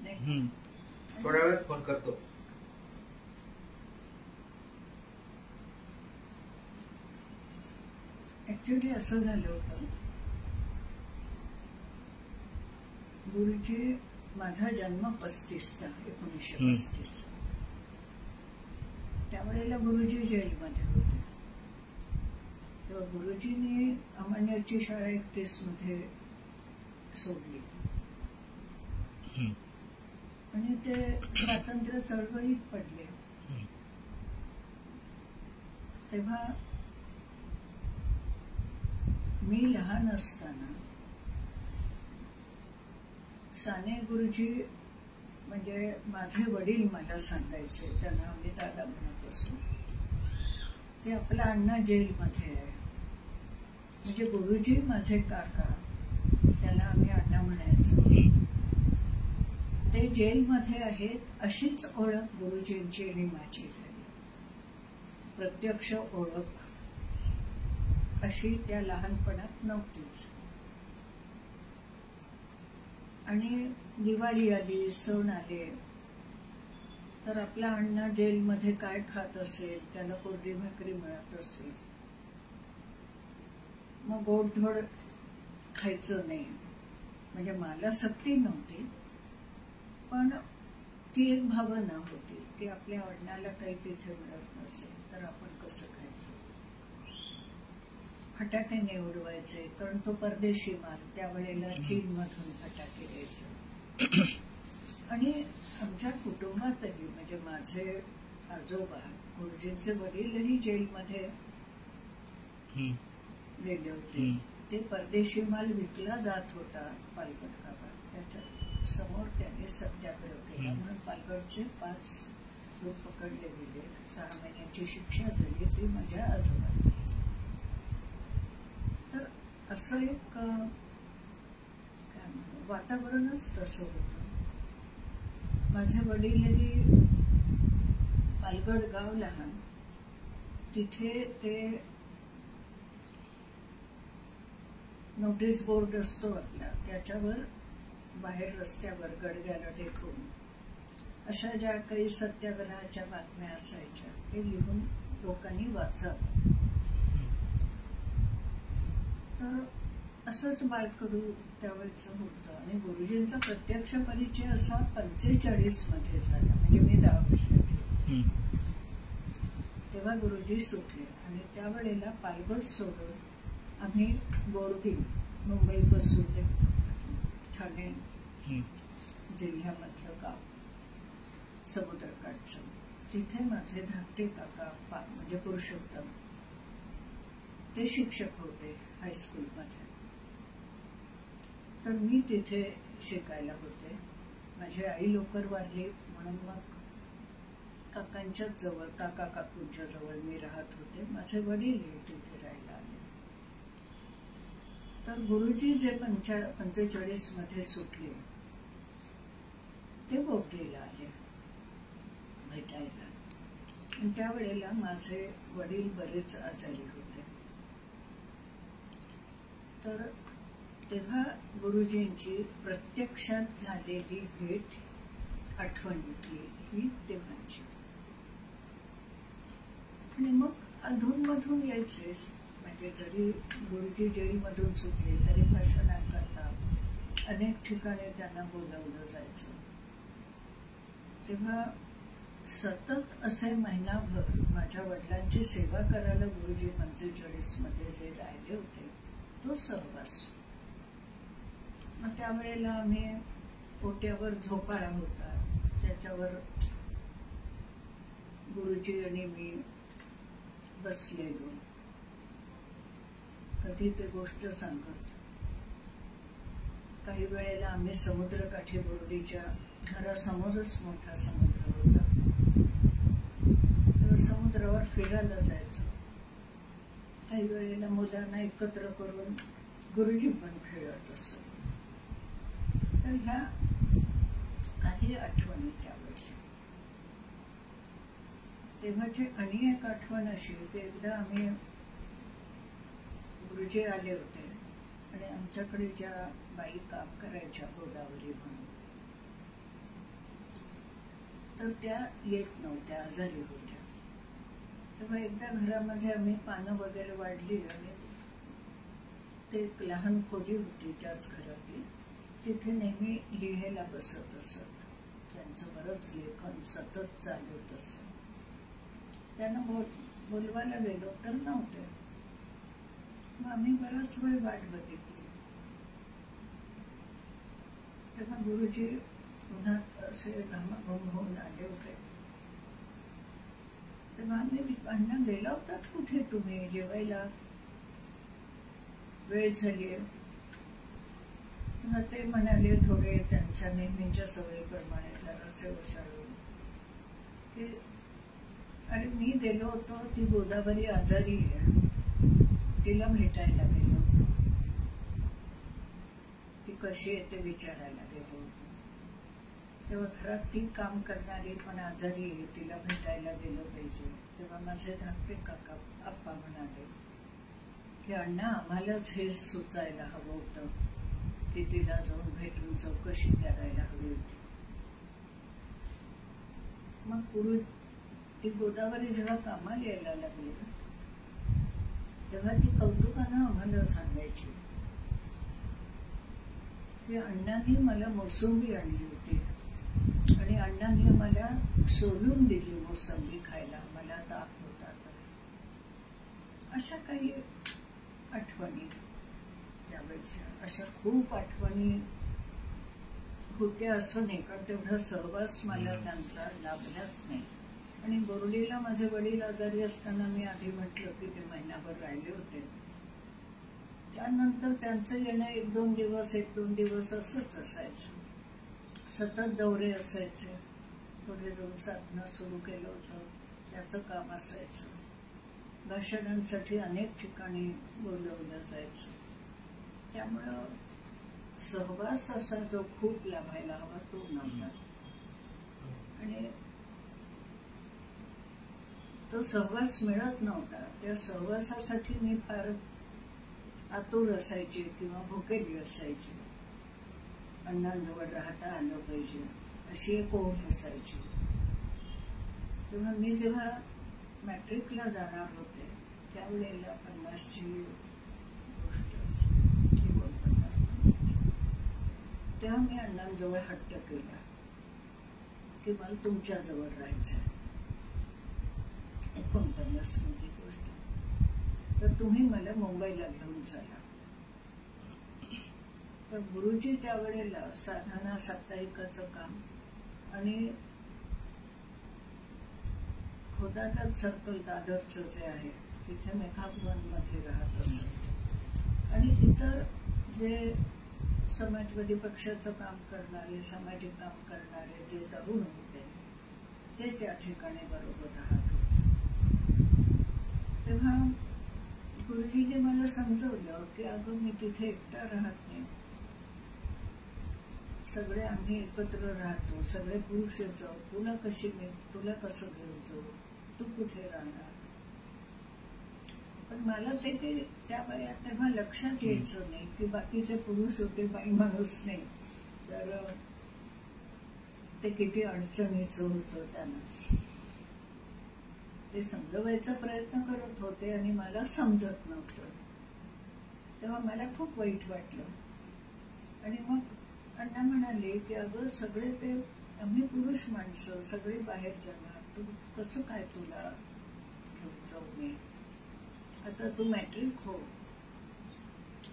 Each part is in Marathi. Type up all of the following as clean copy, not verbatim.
नाही. थोड्या वेळात फोन करतो. ऍक्च्युली असं झालं होतं, गुरुजी, माझा जन्म 35चा, 1935. त्यावेळेला गुरुजी जेलमध्ये होते. तेव्हा गुरुजींनी अमान्याची शाळा 31 मध्ये सोडली आणि ते स्वातंत्र्य चळवळीत पडले. तेव्हा मी लहान असताना साने गुरुजी, म्हणजे माझे वडील मला सांगायचे, त्यांना आम्ही दादा म्हणत असतो, की आपला अण्णा जेलमध्ये आहे. म्हणजे गुरुजी माझे काका, त्यांना आम्ही अण्णा म्हणायचो, ते जेलमध्ये आहेत. अशीच ओळख गुरुजींची आणि माझी झाली. प्रत्यक्ष ओळख अशी त्या लहानपणात नव्हतीच. आणि दिवाळी आली, सण आले, तर आपला अण्णा जेलमध्ये काय खात असेल, त्याला कोरडी भाकरी मिळत असेल, मग गोडधोड खायचं नाही. म्हणजे मला सक्ती नव्हती, पण ती एक भावना होती की आपल्या अण्णाला काही तिथे मिळत नसेल तर आपण कसं खायचं. फटाके नाही उडवायचे, कारण तो परदेशी माल, त्यावेळेला चीनमधून फटाके यायचे. आणि आमच्या कुटुंबातही, म्हणजे माझे आजोबा, गुरुजींचे वडीलही जेलमध्ये गेले होते. ते परदेशी माल विकला जात होता पालघर गावात. त्याच्या समोर त्याने सत्याग्रह केला, म्हणून पालघरचे 5 लोक पकडले गेले. 6 महिन्याची शिक्षा झाली, ती माझ्या आजोबांनी. तर असं एक वातावरणच तसं होतं. माझे वडीलही, पालघर गाव लहान, तिथे ते नोटीस बोर्ड असतो आपला, त्याच्यावर बाहेर रस्त्यावर गडग्याला टेकून अशा ज्या काही सत्याग्रहाच्या बातम्या असायच्या ते लिहून लोकांनी वाचावं. तर असंच बाळकडू त्यावेळेचं होतं. आणि गुरुजींचा प्रत्यक्ष परिचय असा 45 मध्ये झाला, म्हणजे मी 10 वर्षाची. तेव्हा गुरुजी सुटले आणि त्यावेळेला पालघर सोडून आम्ही बोर्डी, मुंबईपासून ठाणे जिल्ह्यामधलं गाव, समुद्रकाठचं, तिथे माझे धाकटे काका, म्हणजे पुरुषोत्तम, ते शिक्षक होते हायस्कूलमध्ये. तर मी तिथे शिकायला होते. माझी आई लवकर वारली, म्हणून मग काकांच्याच जवळ, काका काकूंच्या जवळ मी राहत होते. माझे वडील तिथे राहायला आले. तर गुरुजी जे 45 मध्ये सुटले, ते बोर्डीला आले भेटायला. आणि त्यावेळेला माझे वडील बरेच आजारी होते. तर तेव्हा गुरुजींची प्रत्यक्षात झालेली भेट आठवणीतली ही तेव्हाची. आणि मग अधूनमधून यायचे, म्हणजे जरी गुरुजी जेलमधून सुटले तरी भाषणांकरता अनेक ठिकाणी त्यांना बोलावलं जायचं. तेव्हा सतत असे महिनाभर माझ्या वडिलांची सेवा करायला गुरुजी 45 मध्ये जे राहिले होते, तो सहवास. मग त्यावेळेला आम्ही पोट्यावर झोपाळा होता, त्याच्यावर गुरुजी आणि मी बसलेलो. कधी ते गोष्ट सांगत. काही वेळेला आम्ही समुद्रकाठी, बोर्डीच्या घरासमोरच मोठा समुद्र होता, तर समुद्रावर फिरायला जायचो. काही वेळेला मुलांना एकत्र करून गुरुजी पण खेळत असत. तर ह्या काही आठवणी त्यावेळेच्या. तेव्हाची आणि एक आठवण अशी की एकदा आम्ही, गुरुजी आले होते आणि आमच्याकडे ज्या बाई काम करायच्या, गोदावरी म्हणून, तर त्या येत नव्हत्या, आजारी होत्या. तेव्हा एकदा घरामध्ये आम्ही पानं वगैरे वाढली आणि ते एक लहान खोली होती त्याच घरातली, तिथे नेहमी लिहायला बसत असत. त्यांचं बरंच लेखन सतत चालत असत. त्यांना बोलवायला गेलो तर नव्हते. मग आम्ही बराच वेळ वाट बघितली. तेव्हा गुरुजी उन्हात असे घामाघूम होऊन आले होते. तेव्हा आम्ही अण्णा गेला होतात कुठे तुम्ही जेवायला, वेळ झाली. तेव्हा ते म्हणाले थोडे त्यांच्या नेहमीच्या सवयीप्रमाणे जरासे ओशाळून की अरे मी गेलो होतो, ती गोदावरी आजारी आहे, तिला भेटायला गेलो होतो, ती कशी आहे ते विचारायला गेलो होतो. तेव्हा घरात ती काम करणारी पण आजारी आहे, तिला भेटायला गेलं पाहिजे. तेव्हा माझे धाकटे काका आप्पा म्हणाले की अण्णा आम्हालाच हे सुचायला हवं होतं की तिला जाऊन भेटून चौकशी करायला हवी होती. मग पूर्वी ती गोदावरी जेव्हा कामाला यायला लागली तेव्हा ती कौतुकानं आम्हाला सांगायची की अण्णांनी मला मोसंबी आणली होती आणि अण्णांनी मला सोलून दिली मोसंबी खायला, मला ताप होता तर. अशा काही आठवणी त्यावेळेच्या, अशा खूप आठवणी होत्या असं नाही, कारण तेवढा सहवास मला त्यांचा लाभलाच नाही. आणि बोर्डीला माझे वडील आजारी असताना मी आधी म्हटलं की ते महिनाभर राहिले होते. त्यानंतर त्यांचं येणं एक दोन दिवस असंच असायचं. सतत दौरे असायचे. पुढे जाऊन साधनं सुरू केलं होतं, त्याचं काम असायचं. भाषणांसाठी अनेक ठिकाणी बोलवलं जायचं. त्यामुळं सहवास असा जो खूप लाभायला हवा तो नव्हता. आणि तो सहवास मिळत नव्हता. त्या सहवासासाठी मी फार आतुर असायची किंवा भुकेली असायची. अण्णांजवळ राहता आलं पाहिजे अशी एक ओढ असायची. तेव्हा मी जेव्हा मॅट्रिकला जाणार होते त्यावेळेला 50ची गोष्ट तेव्हा मी अण्णांजवळ हट्ट केला की मला तुमच्याजवळ राहायचं. 49 मध्ये गोष्ट. तर तुम्ही मला मुंबईला घेऊन चला. तर गुरुजी त्यावेळेला साधना साप्ताहिकाचं काम आणि खोदातात सर्कल दादरचं जे आहे तिथे मेघाभवनमध्ये राहत असत. आणि इतर जे समाजवादी पक्षाचं काम करणारे, सामाजिक काम करणारे जे तरुण होते ते त्या ठिकाणी बरोबर राहत होते. तेव्हा गुरुजीने मला समजवलं की अगं मी तिथे एकटा राहत नाही, सगळे आम्ही एकत्र राहतो, सगळे पुरुष जाऊ, तुला कसं घेऊन जाऊ, तू कुठे राहणार. पण मला ते काही त्या वयात तेव्हा लक्षात यायचं नाही की बाकीचे पुरुष होते, बाई माणूस नाही, तर ते किती अडचणीचं होतं. त्यांना ते समजवायचा प्रयत्न करत होते आणि मला समजत नव्हतं. तेव्हा मला खूप वाईट वाटलं. आणि मग अण्णा म्हणाले की अगं सगळे ते आम्ही पुरुष माणसं सगळे बाहेर जाणार, तू कसं काय तुला घेऊन जाऊ मी. आता तू मॅट्रिक हो,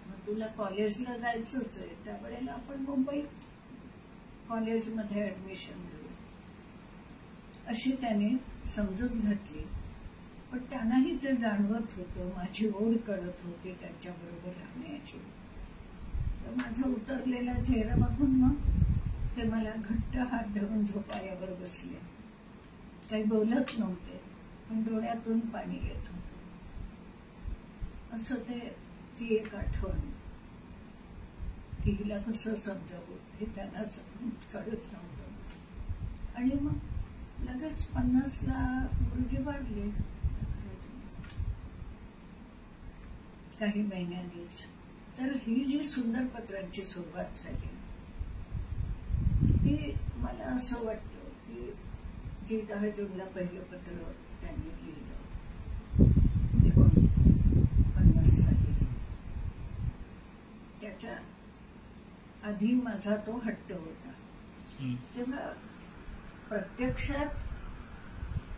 मग तुला कॉलेजला जायचंच आहे, त्यावेळेला आपण मुंबईत कॉलेजमध्ये ऍडमिशन घेऊ, अशी त्याने समजूत घातली. पण त्यांनाही ते जाणवत होतं, माझी ओढ कळत होती त्यांच्याबरोबर राहण्याची. तर माझा उतरलेला चेहरा बघून मग ते मला घट्ट हात धरून झोपाळ्यावर बसले. काही बोलत नव्हते पण डोळ्यातून पाणी येत होतं. असं ती एक आठवण की हिला कसं समजावं हे त्यांना कळत नव्हतं. आणि मग लगेच 50ला गुरुजी वाढले काही महिन्यांनीच. तर ही जी सुंदर पत्रांची सुरुवात झाली ती मला असं वाटतं की जी 10 जूनला पहिलं पत्र त्यांनी लिहिलं 1950 साली. त्याच्या आधी माझा तो हट्ट होता. तेव्हा प्रत्यक्षात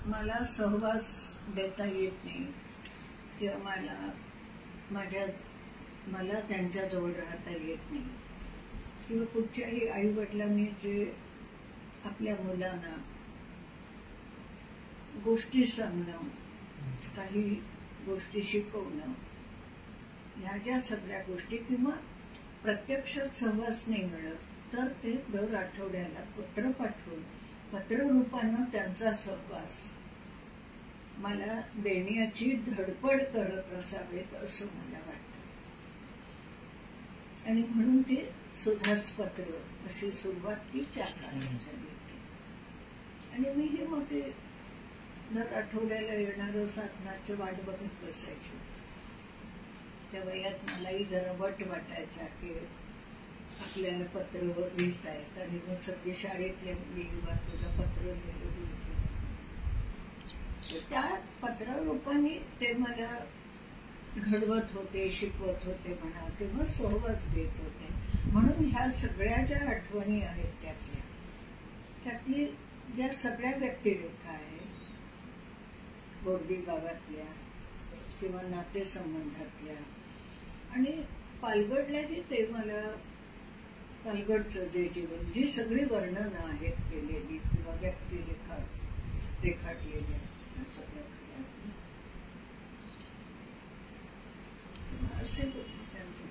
मला सहवास देता येत नाही किंवा मला त्यांच्याजवळ राहता येत नाही किंवा कुठच्याही आई वडिलांनी जे आपल्या मुलांना गोष्टी सांगणं, काही गोष्टी शिकवणं, ह्या ज्या सगळ्या गोष्टी किंवा प्रत्यक्षात सहवास नाही मिळत तर ते दर आठवड्याला पत्र पाठवून पत्ररूपानं त्यांचा सहवास मला देण्याची धडपड करत असावेत असं मला वाटतं. आणि म्हणून ते सुधास्पत्र अशी सुरुवात ती त्या काळात झाली होती. आणि मी हे मग ते दर आठवड्याला येणारं साधनाचं वाट बघत बसायची. त्या वयात मलाही जरा वाटायचा की आपल्याला पत्र लिहितायत आणि मग सगळे शाळेतले मुली तुला पत्र लिहिलं. त्या पत्रारूपाने ते मला घडवत होते, शिकवत होते म्हणा किंवा सहवास देत होते. म्हणून ह्या सगळ्या ज्या आठवणी आहेत त्यातली ज्या सगळ्या व्यक्तिरेखा आहेत बोर्डी गावातल्या किंवा नातेसंबंधातल्या आणि पालघडल्याही ते मला पालघडचं जे जीवन जी सगळी वर्णनं आहेत केलेली किंवा व्यक्तिरेखा रेखाटलेल्या सगळ्या असे त्यांचं.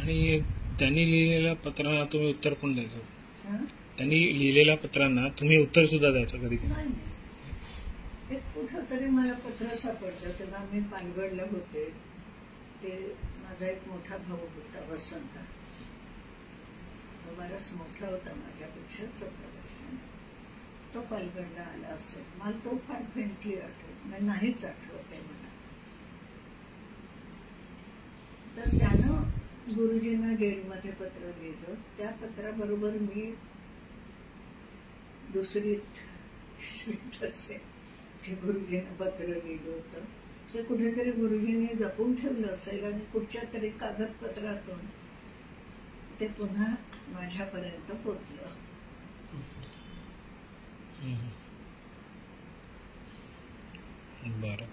आणि त्यांनी लिहिलेल्या पत्रांना तुम्ही उत्तर पण द्यायचं. त्यांनी लिहिलेल्या पत्रांना तुम्ही उत्तर सुद्धा द्यायचं कधी कधी. एक कुठं तरी मला पत्र सापडलं तेव्हा मी पालघडला होते. ते माझा एक मोठा भाऊ होता वसंत. तो बराच मोठा होता माझ्यापेक्षा 14 वर्षांनी. तो पालघडला आला असेल. मला तो फार फेंटली आठवत नाही, नाहीच आठवत आहे मला. तर त्यानं गुरुजींना जेलमध्ये पत्र लिहिलं. त्या पत्राबरोबर मी दुसरीत तिसरीत असेल ते गुरुजींना पत्र लिहिलं होतं. ते कुठेतरी गुरुजींनी जपून ठेवलं असेल आणि कुठच्या तरी कागदपत्रातून ते पुन्हा माझ्यापर्यंत पोचलं. बरं.